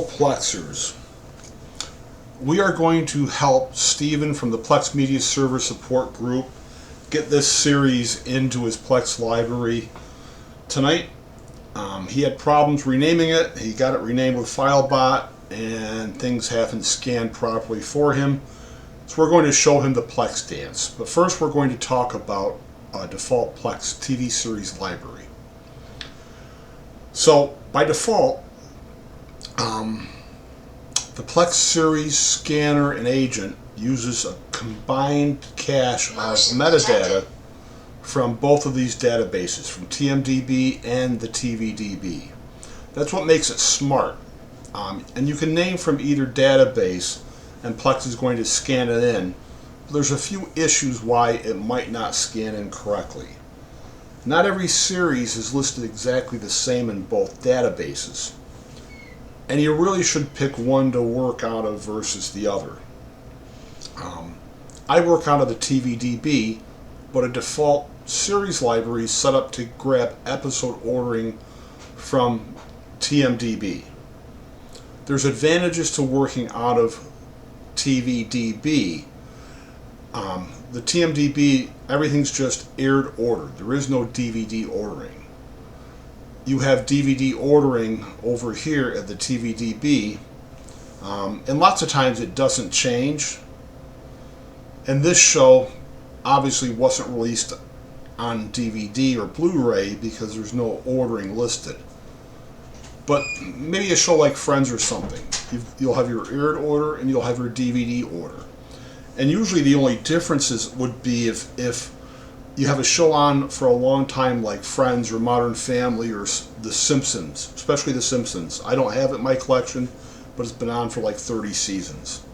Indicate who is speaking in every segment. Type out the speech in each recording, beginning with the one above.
Speaker 1: Plexers. We are going to help Stephen from the Plex Media Server Support Group get this series into his Plex library tonight. He had problems renaming it. He got it renamed with Filebot and things haven't scanned properly for him. So we're going to show him the Plex Dance. But first we're going to talk about a default Plex TV series library. So by default, the Plex series scanner and agent uses a combined cache of metadata from both of these databases, from TMDB and the TVDB. That's what makes it smart. And you can name from either database, and Plex is going to scan it in. There's a few issues why it might not scan in correctly. Not every series is listed exactly the same in both databases, and you really should pick one to work out of versus the other. I work out of the TVDB, but a default series library is set up to grab episode ordering from TMDB. There's advantages to working out of TVDB. The TMDB, everything's just aired ordered. There is no DVD ordering. You have DVD ordering over here at the TVDB, and lots of times it doesn't change. And this show obviously wasn't released on DVD or Blu-ray because there's no ordering listed. But maybe a show like Friends or something, you'll have your aired order and you'll have your DVD order. And usually the only differences would be if you have a show on for a long time like Friends or Modern Family or The Simpsons, especially The Simpsons. I don't have it in my collection, but it's been on for like 30 seasons.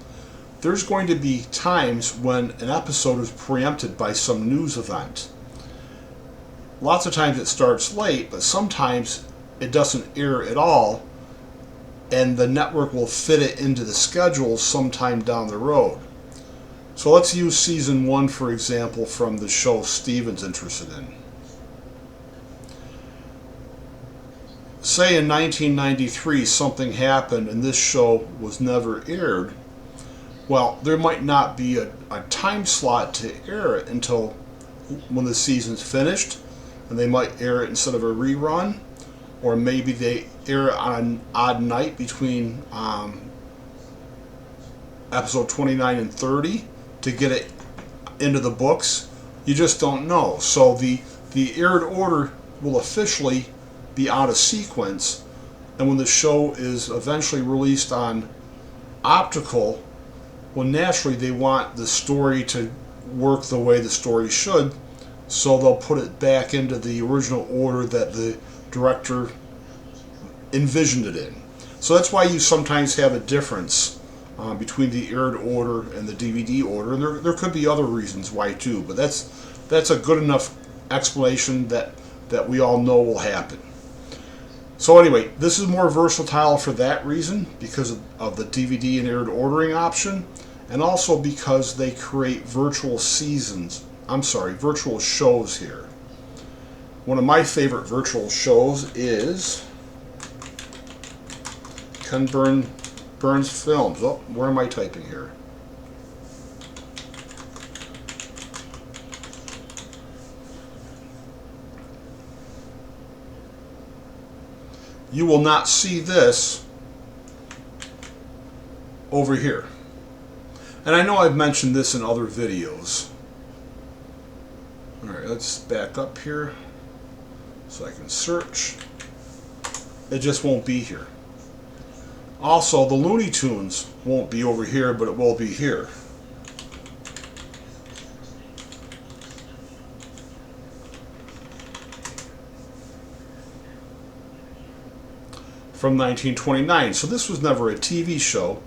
Speaker 1: There's going to be times when an episode is preempted by some news event. Lots of times it starts late, but sometimes it doesn't air at all, and the network will fit it into the schedule sometime down the road. So let's use season 1 for example from the show Steven's interested in. Say in 1993 something happened and this show was never aired. Well, there might not be a time slot to air it until when the season's finished, and they might air it instead of a rerun, or maybe they air it on an odd night between episode 29 and 30 to get it into the books. You just don't know. So the aired order will officially be out of sequence, and when the show is eventually released on optical, well, naturally they want the story to work the way the story should, so they'll put it back into the original order that the director envisioned it in. So that's why you sometimes have a difference between the aired order and the DVD order, and there could be other reasons why too, but that's a good enough explanation that we all know will happen. So anyway, this is more versatile for that reason, because of the DVD and aired ordering option, and also because they create virtual shows here. One of my favorite virtual shows is Ken Burns Films. Oh, where am I typing here? You will not see this over here. And I know I've mentioned this in other videos. Alright, let's back up here so I can search. It just won't be here. Also, the Looney Tunes won't be over here, but it will be here. From 1929. So this was never a TV show.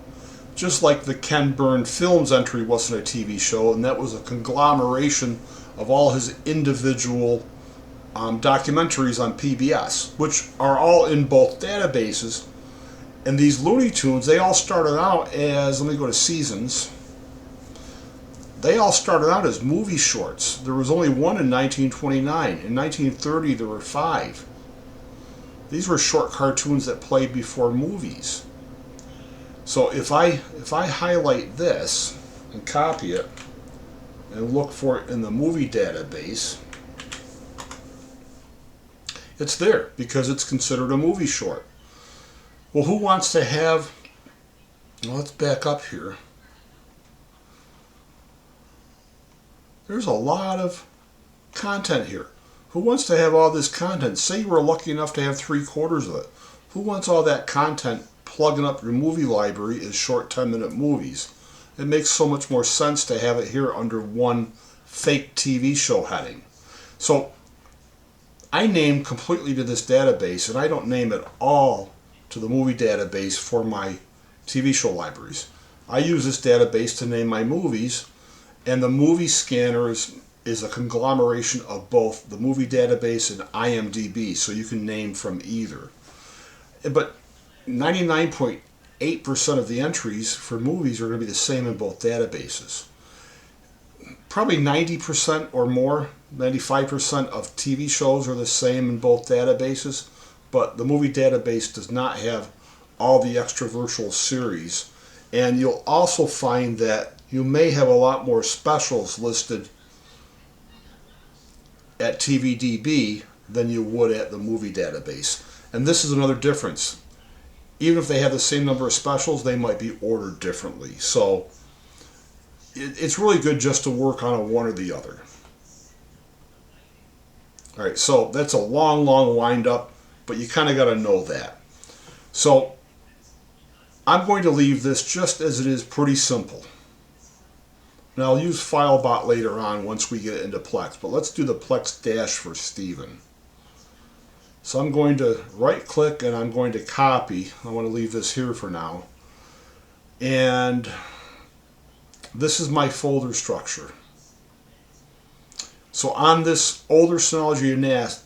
Speaker 1: Just like the Ken Burns Films entry wasn't a TV show, and that was a conglomeration of all his individual documentaries on PBS, which are all in both databases. And these Looney Tunes, they all started out as, let me go to seasons, they all started out as movie shorts. There was only one in 1929. In 1930 there were 5. These were short cartoons that played before movies. So if I highlight this and copy it and look for it in the movie database, it's there because it's considered a movie short. Well, who wants to have, well, let's back up here. There's a lot of content here. Who wants to have all this content? Say you were lucky enough to have 3/4 of it. Who wants all that content plugging up your movie library as short 10-minute movies? It makes so much more sense to have it here under one fake TV show heading. So I name completely to this database, and I don't name it all to the movie database for my TV show libraries. I use this database to name my movies, and the movie scanner is a conglomeration of both the movie database and IMDb, so you can name from either. But 99.8% of the entries for movies are going to be the same in both databases. Probably 90% or more, 95% of TV shows are the same in both databases, but the movie database does not have all the extra virtual series. And you'll also find that you may have a lot more specials listed at TVDB than you would at the movie database. And this is another difference. Even if they have the same number of specials, they might be ordered differently. So it's really good just to work on a one or the other. All right, so that's a long wind up, but you kind of got to know that. So I'm going to leave this just as it is, pretty simple. Now I'll use Filebot later on once we get into Plex, but let's do the Plex Dash for Steven. So I'm going to right click and I'm going to copy. I want to leave this here for now. And this is my folder structure. So on this older Synology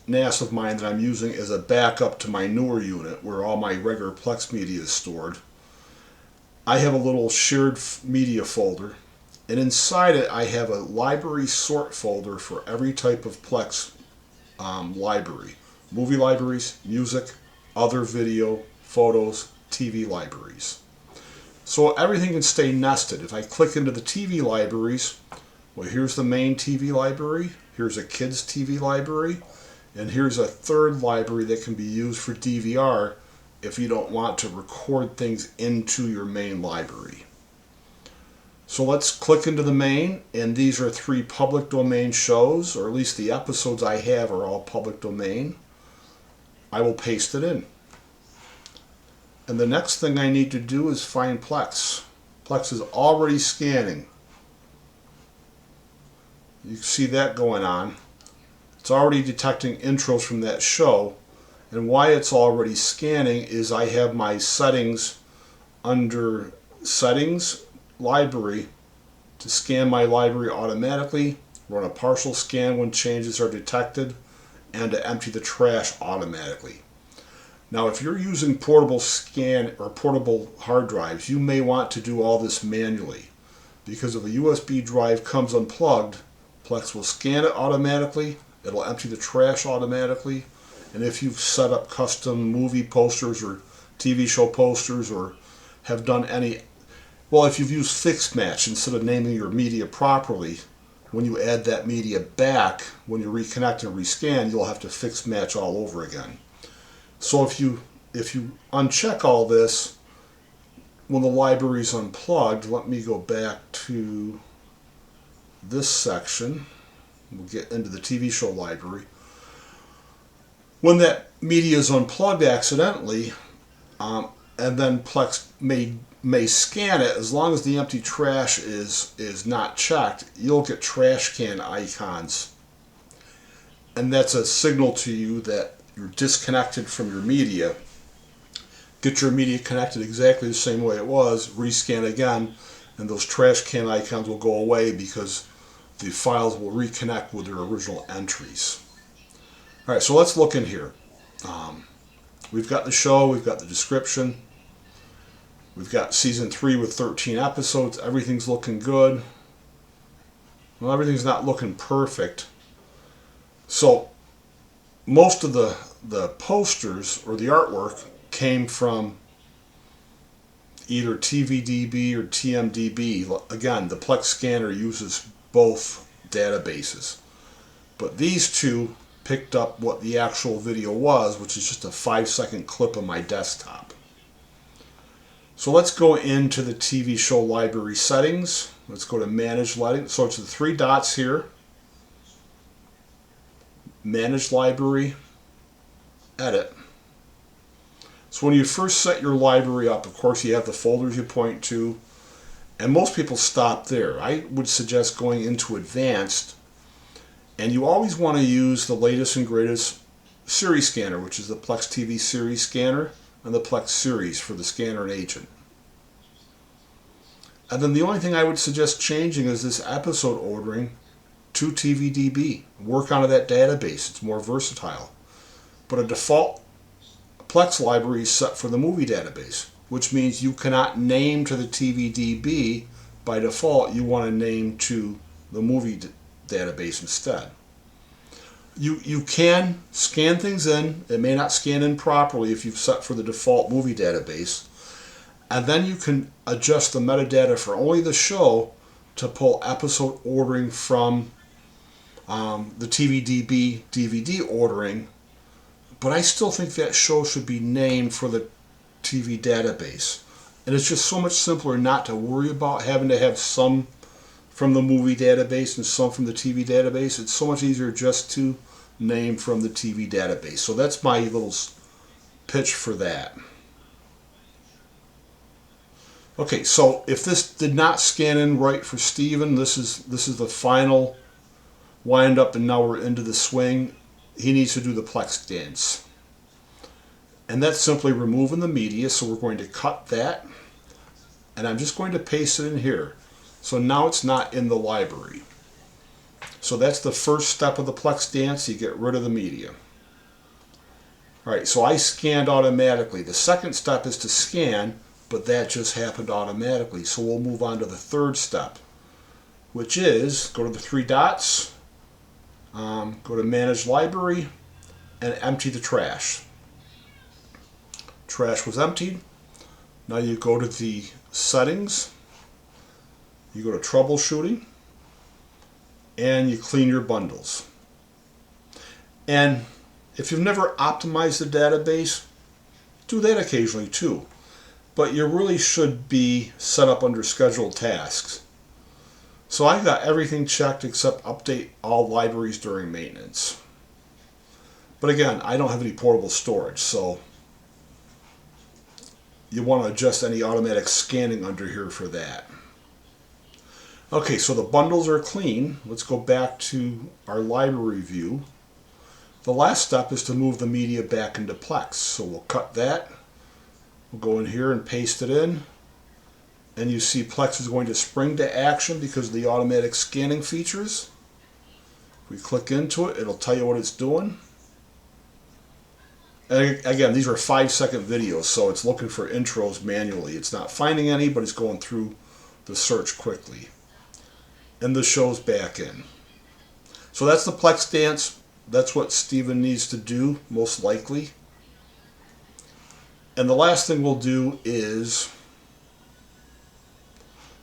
Speaker 1: NAS of mine that I'm using as a backup to my newer unit where all my regular Plex media is stored, I have a little shared media folder, and inside it I have a library sort folder for every type of Plex library. Movie libraries, music, other video, photos, TV libraries. So everything can stay nested. If I click into the TV libraries, well, here's the main TV library, here's a kids TV library, and here's a third library that can be used for DVR if you don't want to record things into your main library. So let's click into the main, and these are 3 public domain shows, or at least the episodes I have are all public domain. I will paste it in. And the next thing I need to do is find Plex. Plex is already scanning. You can see that going on. It's already detecting intros from that show. And why it's already scanning is I have my settings under Settings, Library, to scan my library automatically, run a partial scan when changes are detected, and to empty the trash automatically. Now if you're using portable scan or portable hard drives, you may want to do all this manually, because if a USB drive comes unplugged, Plex will scan it automatically, it'll empty the trash automatically, and if you've set up custom movie posters or TV show posters or have done any, well, if you've used fixed match instead of naming your media properly, when you add that media back, when you reconnect and rescan, you'll have to fix match all over again. So if you uncheck all this when the library's unplugged, let me go back to this section. We'll get into the TV show library. When that media is unplugged accidentally, and then Plex may scan it, as long as the empty trash is not checked, you'll get trash can icons. And that's a signal to you that you're disconnected from your media. Get your media connected exactly the same way it was, rescan again, and those trash can icons will go away because the files will reconnect with their original entries. Alright, so let's look in here. We've got the show, we've got the description, we've got season 3 with 13 episodes, everything's looking good. Well, everything's not looking perfect. So most of the posters or the artwork came from either TVDB or TMDB. Again, the Plex scanner uses both databases. But these two picked up what the actual video was, which is just a 5-second clip of my desktop. So let's go into the TV show library settings. Let's go to Manage Lighting. So it's the 3 dots here. Manage Library, Edit. So when you first set your library up, of course you have the folders you point to, and most people stop there. I would suggest going into Advanced, and you always want to use the latest and greatest series scanner, which is the Plex TV series scanner and the Plex series for the scanner and agent. And then the only thing I would suggest changing is this episode ordering to TVDB. Work on that database. It's more versatile. But a default Plex library is set for the movie database, which means you cannot name to the TVDB by default. You want to name to the movie database instead. You can scan things in. It may not scan in properly if you've set for the default movie database. And then you can adjust the metadata for only the show to pull episode ordering from the TVDB DVD ordering. But I still think that show should be named for the TV database. And it's just so much simpler not to worry about having to have some from the movie database and some from the TV database. It's so much easier just to name from the TV database. So that's my little pitch for that. Okay, so if this did not scan in right for Steven, this is the final wind up, and now we're into the swing. He needs to do the Plex Dance. And that's simply removing the media, so we're going to cut that. And I'm just going to paste it in here. So now it's not in the library. So that's the first step of the Plex Dance. You get rid of the media. Alright, so I scanned automatically. The second step is to scan, but that just happened automatically. So we'll move on to the third step, which is go to the 3 dots, go to Manage Library, and empty the trash. Trash was emptied. Now you go to the settings, you go to troubleshooting, and you clean your bundles. And if you've never optimized the database, do that occasionally too. But you really should be set up under scheduled tasks. So I got everything checked except update all libraries during maintenance. But again, I don't have any portable storage, so you want to adjust any automatic scanning under here for that. Okay, so the bundles are clean. Let's go back to our library view. The last step is to move the media back into Plex. So we'll cut that. We'll go in here and paste it in. And you see Plex is going to spring to action because of the automatic scanning features. If we click into it, it'll tell you what it's doing. And again, these are 5-second videos, so it's looking for intros manually. It's not finding any, but it's going through the search quickly. And the show's back in. So that's the Plex Dance. That's what Steven needs to do, most likely. And the last thing we'll do is,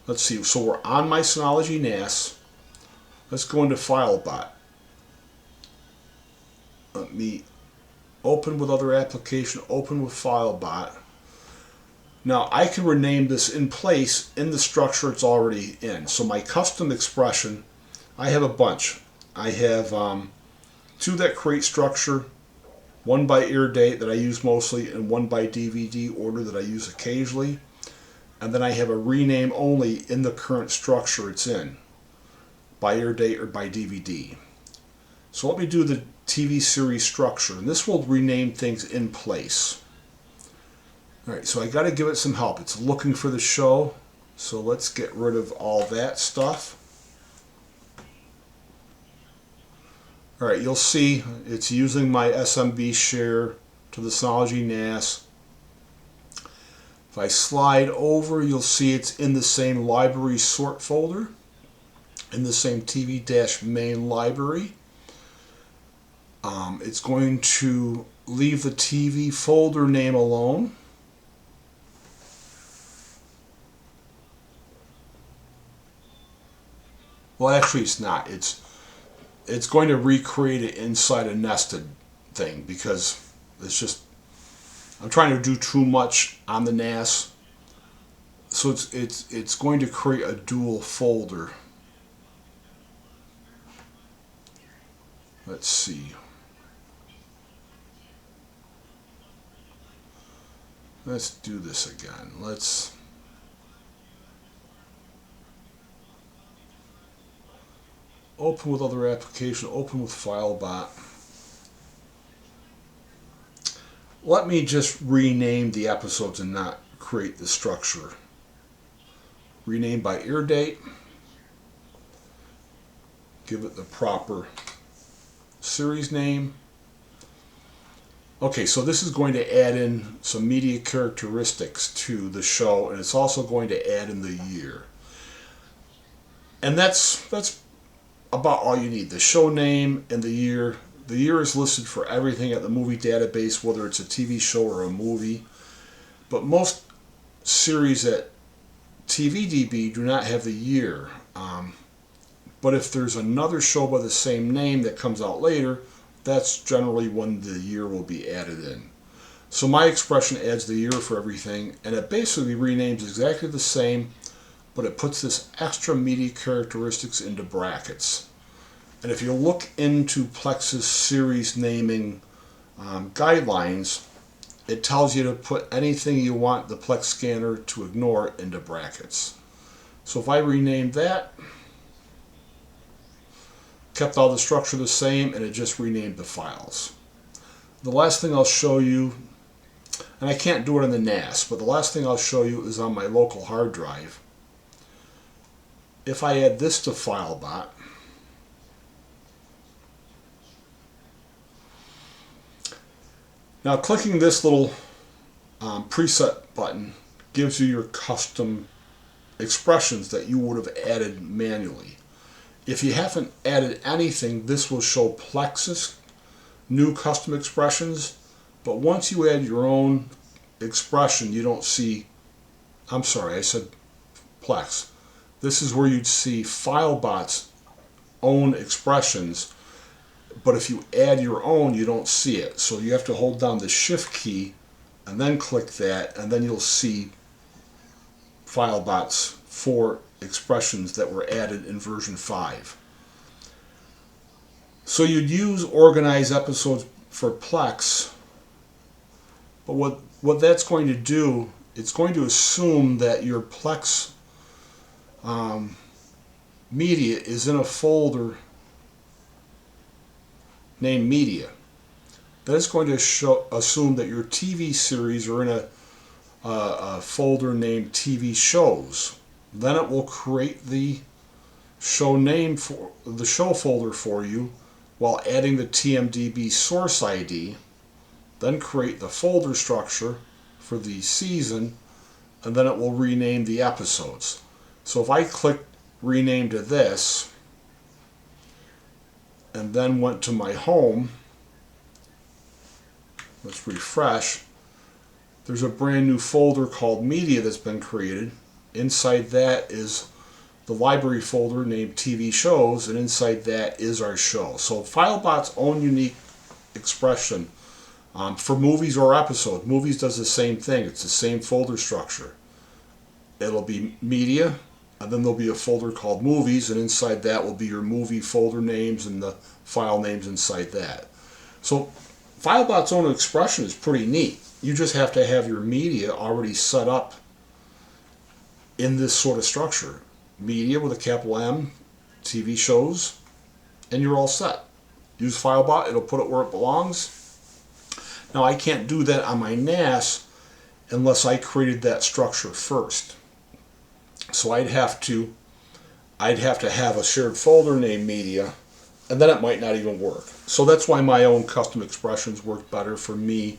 Speaker 1: let's see, so we're on my Synology NAS. Let's go into Filebot. Let me open with other application, open with Filebot. Now I can rename this in place in the structure it's already in. So my custom expression, I have a bunch. I have 2 that create structure, 1 by air date that I use mostly, and 1 by DVD order that I use occasionally. And then I have a rename only in the current structure it's in, by air date or by DVD. So let me do the TV series structure, and this will rename things in place. Alright, so I got to give it some help. It's looking for the show, so let's get rid of all that stuff. Alright, you'll see it's using my SMB share to the Synology NAS. If I slide over, you'll see it's in the same library sort folder, in the same TV-main library. It's going to leave the TV folder name alone. Well, actually, it's not. It's going to recreate it inside a nested thing because it's just I'm trying to do too much on the NAS, so it's going to create a dual folder. Let's see. Let's do this again. Let's open with other application, open with Filebot. Let me just rename the episodes and not create the structure. Rename by air date. Give it the proper series name. Okay, so this is going to add in some media characteristics to the show, and it's also going to add in the year. And that's about all you need. The show name and the year. The year is listed for everything at the movie database, whether it's a TV show or a movie. But most series at TVDB do not have the year. But if there's another show by the same name that comes out later, that's generally when the year will be added in. So my expression adds the year for everything, and it basically renames exactly the same, but it puts this extra media characteristics into brackets. And if you look into Plex's series naming guidelines, it tells you to put anything you want the Plex scanner to ignore into brackets. So if I rename that, kept all the structure the same, and it just renamed the files. The last thing I'll show you, and I can't do it on the NAS, but the last thing I'll show you is on my local hard drive. If I add this to Filebot, now clicking this little preset button gives you your custom expressions that you would have added manually. If you haven't added anything, this will show Plex's new custom expressions, but once you add your own expression, you don't see, I'm sorry, I said Plex. This is where you'd see Filebot's own expressions, but if you add your own, you don't see it. So you have to hold down the Shift key and then click that, and then you'll see Filebot's 4 expressions that were added in version 5. So you'd use organize episodes for Plex, but what that's going to do, it's going to assume that your Plex media is in a folder named media. That is going to assume that your TV series are in a folder named TV shows. Then it will create the show name for the show folder for you while adding the TMDB source ID, then create the folder structure for the season, and then it will rename the episodes. So if I click rename to this and then went to my home, let's refresh, there's a brand new folder called media that's been created. Inside that is the library folder named TV shows, and inside that is our show. So Filebot's own unique expression for movies or episodes. Movies does the same thing. It's the same folder structure. It'll be media, and then there'll be a folder called movies, and inside that will be your movie folder names and the file names inside that. So Filebot's own expression is pretty neat. You just have to have your media already set up in this sort of structure. Media with a capital M, TV shows, and you're all set. Use Filebot, it'll put it where it belongs. Now I can't do that on my NAS unless I created that structure first. So I'd have to have a shared folder named media, and then it might not even work. So that's why my own custom expressions work better for me,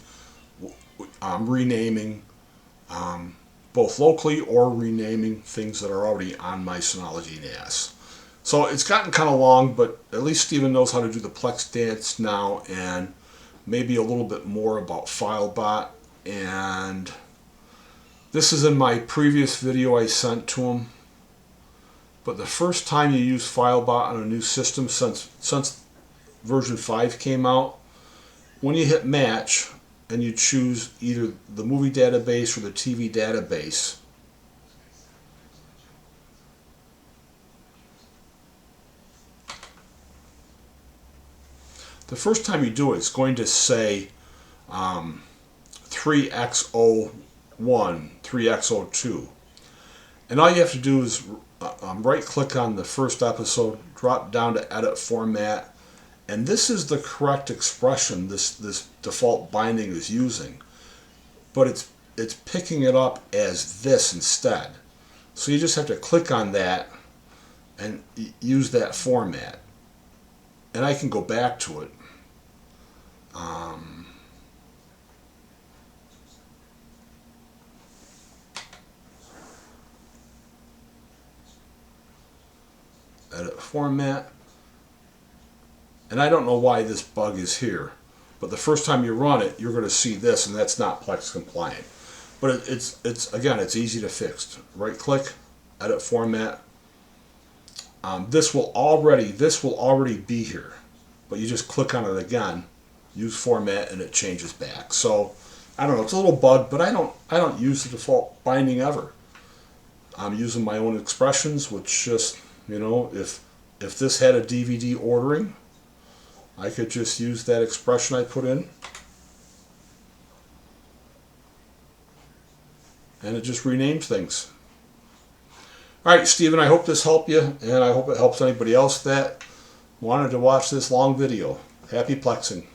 Speaker 1: renaming both locally or renaming things that are already on my Synology NAS. So it's gotten kind of long, but at least Steven knows how to do the Plex Dance now, and maybe a little bit more about Filebot. And this is in my previous video I sent to him. but the first time you use Filebot on a new system since version 5 came out, when you hit match and you choose either the movie database or the TV database, the first time you do it, it's going to say 3x01, 3x02. And all you have to do is right click on the first episode, drop down to edit format, and this is the correct expression this default binding is using. But it's picking it up as this instead. So you just have to click on that and use that format. And I can go back to it. Edit format. And I don't know why this bug is here, but the first time you run it, you're going to see this, and that's not Plex compliant. But it's again, it's easy to fix. Right click, edit format. This will already be here, but you just click on it again, use format, and it changes back. So I don't know, it's a little bug, but I don't use the default binding ever. I'm using my own expressions, which just, you know, if this had a DVD ordering, I could just use that expression I put in, and it just renames things. All right, Stephen, I hope this helped you, and I hope it helps anybody else that wanted to watch this long video. Happy Plexing.